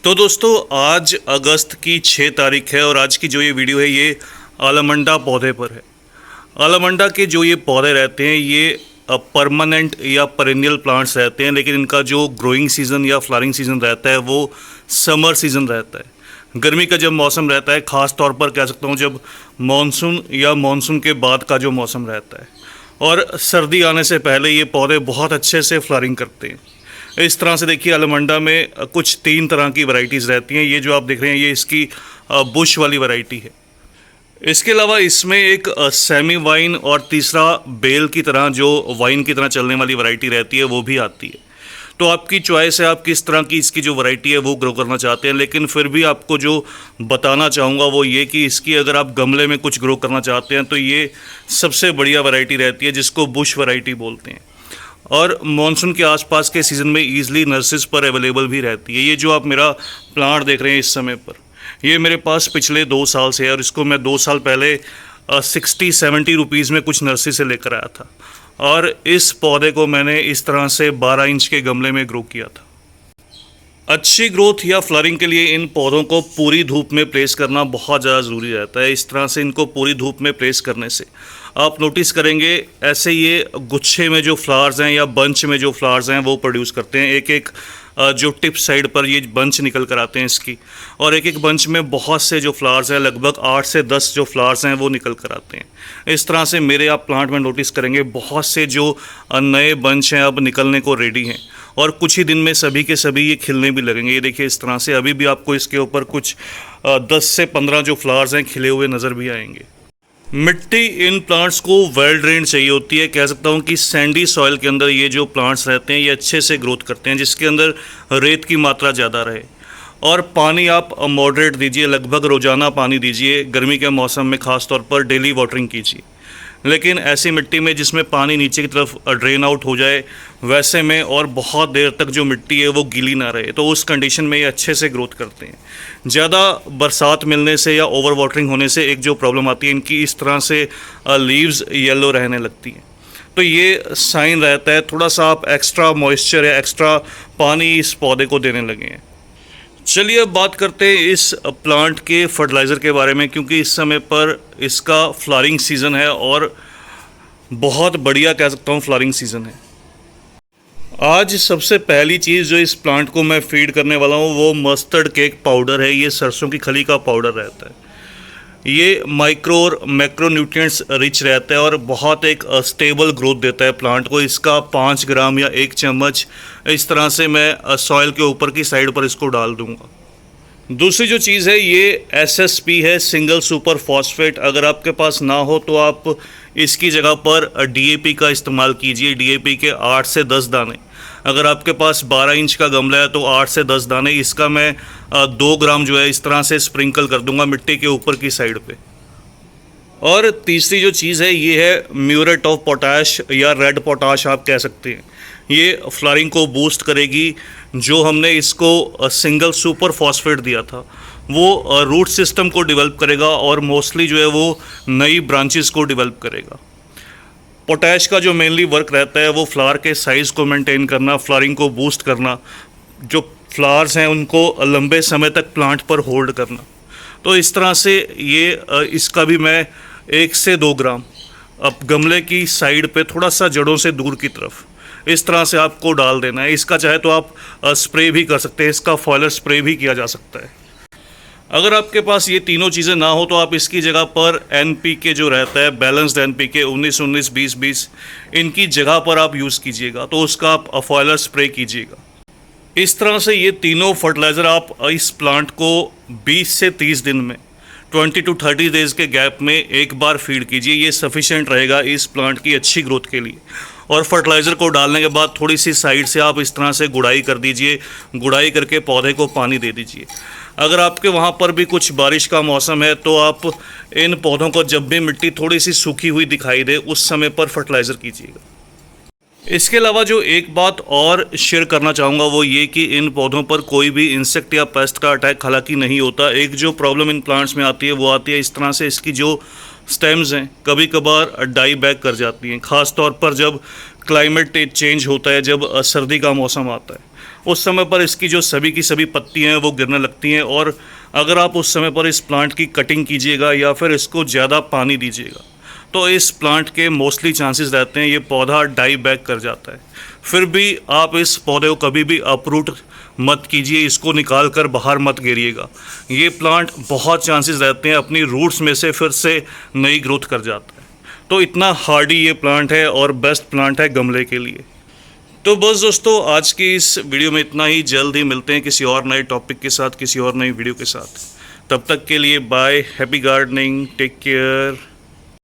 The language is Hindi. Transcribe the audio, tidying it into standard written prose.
तो दोस्तों आज अगस्त की 6 तारीख है और आज की जो ये वीडियो है ये आलमंडा पौधे पर है। आलमंडा के जो ये पौधे रहते हैं ये परमानेंट या पेरेनियल प्लांट्स रहते हैं, लेकिन इनका जो ग्रोइंग सीज़न या फ्लावरिंग सीज़न रहता है वो समर सीज़न रहता है। गर्मी का जब मौसम रहता है, ख़ास तौर पर कह सकता हूँ जब मानसून या मानसून के बाद का जो मौसम रहता है, और सर्दी आने से पहले ये पौधे बहुत अच्छे से फ्लावरिंग करते हैं। इस तरह से देखिए आलमंडा में कुछ 3 तरह की वैरायटीज़ रहती हैं। ये जो आप देख रहे हैं ये इसकी बुश वाली वैरायटी है। इसके अलावा इसमें एक सेमी वाइन और तीसरा बेल की तरह जो वाइन की तरह चलने वाली वैरायटी रहती है वो भी आती है। तो आपकी चॉइस है, आप किस तरह की इसकी जो वैरायटी है वो ग्रो करना चाहते हैं। लेकिन फिर भी आपको जो बताना चाहूँगा वो ये कि इसकी अगर आप गमले में कुछ ग्रो करना चाहते हैं तो ये सबसे बढ़िया वैरायटी रहती है, जिसको बुश वैरायटी बोलते हैं, और मानसून के आसपास के सीज़न में ईज़िली नर्सरीज पर अवेलेबल भी रहती है। ये जो आप मेरा प्लांट देख रहे हैं इस समय पर, ये मेरे पास पिछले 2 साल से है, और इसको मैं 2 साल पहले 60-70 रुपीज़ में कुछ नर्सरी से लेकर आया था, और इस पौधे को मैंने इस तरह से 12 इंच के गमले में ग्रो किया था। अच्छी ग्रोथ या फ्लावरिंग के लिए इन पौधों को पूरी धूप में प्लेस करना बहुत ज़्यादा ज़रूरी रहता है। इस तरह से इनको पूरी धूप में प्लेस करने से आप नोटिस करेंगे ऐसे ये गुच्छे में जो फ्लावर्स हैं या बंच में जो फ्लावर्स हैं वो प्रोड्यूस करते हैं। एक एक जो टिप साइड पर ये बंच निकल कर आते हैं इसकी, और एक एक बंच में बहुत से जो फ्लावर्स हैं, लगभग 8 से 10 जो फ्लावर्स हैं वो निकल कर आते हैं। इस तरह से मेरे आप प्लांट में नोटिस करेंगे बहुत से जो नए बंच हैं अब निकलने को रेडी हैं, और कुछ ही दिन में सभी के सभी ये खिलने भी लगेंगे। ये देखिए इस तरह से अभी भी आपको इसके ऊपर कुछ 10 से 15 जो फ्लावर्स हैं खिले हुए नज़र भी आएंगे। मिट्टी इन प्लांट्स को वेल ड्रेन्ड चाहिए होती है। कह सकता हूँ कि सैंडी सॉइल के अंदर ये जो प्लांट्स रहते हैं ये अच्छे से ग्रोथ करते हैं, जिसके अंदर रेत की मात्रा ज़्यादा रहे। और पानी आप मॉडरेट दीजिए, लगभग रोज़ाना पानी दीजिए। गर्मी के मौसम में ख़ास तौर पर डेली वाटरिंग कीजिए। लेकिन ऐसी मिट्टी में जिसमें पानी नीचे की तरफ ड्रेन आउट हो जाए वैसे में, और बहुत देर तक जो मिट्टी है वो गीली ना रहे, तो उस कंडीशन में ये अच्छे से ग्रोथ करते हैं। ज़्यादा बरसात मिलने से या ओवर वाटरिंग होने से एक जो प्रॉब्लम आती है, इनकी इस तरह से लीव्स येलो रहने लगती हैं। तो ये साइन रहता है थोड़ा सा आप एक्स्ट्रा मॉइस्चर या एक्स्ट्रा पानी इस पौधे को देने लगे हैं। चलिए अब बात करते हैं इस प्लांट के फर्टिलाइज़र के बारे में, क्योंकि इस समय पर इसका फ्लावरिंग सीज़न है और बहुत बढ़िया कह सकता हूँ फ्लावरिंग सीज़न है। आज सबसे पहली चीज़ जो इस प्लांट को मैं फीड करने वाला हूँ वो मस्टर्ड केक पाउडर है। ये सरसों की खली का पाउडर रहता है। ये माइक्रो और मैक्रो न्यूट्रिएंट्स रिच रहता है और बहुत एक स्टेबल ग्रोथ देता है प्लांट को। इसका 5 ग्राम या 1 चम्मच इस तरह से मैं सॉइल के ऊपर की साइड पर इसको डाल दूंगा। दूसरी जो चीज़ है ये SSP है, सिंगल सुपर फॉस्फेट। अगर आपके पास ना हो तो आप इसकी जगह पर DAP का इस्तेमाल कीजिए। DAP के 8 से 10 दाने। अगर आपके पास 12 इंच का गमला है तो 8 से 10 दाने। इसका मैं 2 ग्राम जो है इस तरह से स्प्रिंकल कर दूंगा मिट्टी के ऊपर की साइड पे। और तीसरी जो चीज़ है ये है म्यूरेट ऑफ पोटाश या रेड पोटाश आप कह सकते हैं। ये फ्लावरिंग को बूस्ट करेगी। जो हमने इसको सिंगल सुपर फॉस्फेट दिया था वो रूट सिस्टम को डेवलप करेगा और मोस्टली जो है वो नई ब्रांचेस को डेवलप करेगा। पोटैश का जो मेनली वर्क रहता है वो फ्लावर के साइज़ को मेंटेन करना, फ्लावरिंग को बूस्ट करना, जो फ्लावर्स हैं उनको लंबे समय तक प्लांट पर होल्ड करना। तो इस तरह से ये इसका भी मैं 1 से 2 ग्राम अब गमले की साइड पे थोड़ा सा जड़ों से दूर की तरफ इस तरह से आपको डाल देना है। इसका चाहे तो आप स्प्रे भी कर सकते हैं, इसका फॉयलर स्प्रे भी किया जा सकता है। अगर आपके पास ये तीनों चीज़ें ना हो तो आप इसकी जगह पर NPK जो रहता है, बैलेंस्ड NPK 19-19-20-20, इनकी जगह पर आप यूज़ कीजिएगा, तो उसका आप फॉयलर स्प्रे कीजिएगा। इस तरह से ये तीनों फर्टिलाइज़र आप इस प्लांट को 20 से 30 दिन में 20 to 30 डेज़ के गैप में एक बार फीड कीजिए। ये सफिशेंट रहेगा इस प्लांट की अच्छी ग्रोथ के लिए। और फर्टिलाइज़र को डालने के बाद थोड़ी सी साइड से आप इस तरह से गुड़ाई कर दीजिए। गुड़ाई करके पौधे को पानी दे दीजिए। अगर आपके वहाँ पर भी कुछ बारिश का मौसम है तो आप इन पौधों को जब भी मिट्टी थोड़ी सी सूखी हुई दिखाई दे उस समय पर फर्टिलाइज़र कीजिएगा। इसके अलावा जो एक बात और शेयर करना चाहूँगा वो ये कि इन पौधों पर कोई भी इंसेक्ट या पेस्ट का अटैक हालांकि नहीं होता। एक जो प्रॉब्लम इन प्लांट्स में आती है वो आती है इस तरह से इसकी जो स्टेम्स हैं कभी कभार डाई बैक कर जाती हैं, ख़ास तौर पर जब क्लाइमेट चेंज होता है, जब सर्दी का मौसम आता है। उस समय पर इसकी जो सभी की सभी पत्तियां हैं वो गिरने लगती हैं। और अगर आप उस समय पर इस प्लांट की कटिंग कीजिएगा या फिर इसको ज़्यादा पानी दीजिएगा तो इस प्लांट के मोस्टली चांसेस रहते हैं ये पौधा डाई बैक कर जाता है। फिर भी आप इस पौधे को कभी भी अपरूट मत कीजिए, इसको निकाल कर बाहर मत गिरिएगा। ये प्लांट बहुत चांसेस रहते हैं अपनी रूट्स में से फिर से नई ग्रोथ कर जाता है। तो इतना हार्डी ये प्लांट है और बेस्ट प्लांट है गमले के लिए। तो बस दोस्तों, आज की इस वीडियो में इतना ही। जल्द ही मिलते हैं किसी और नए टॉपिक के साथ, किसी और नई वीडियो के साथ। तब तक के लिए bye, happy gardening, take care.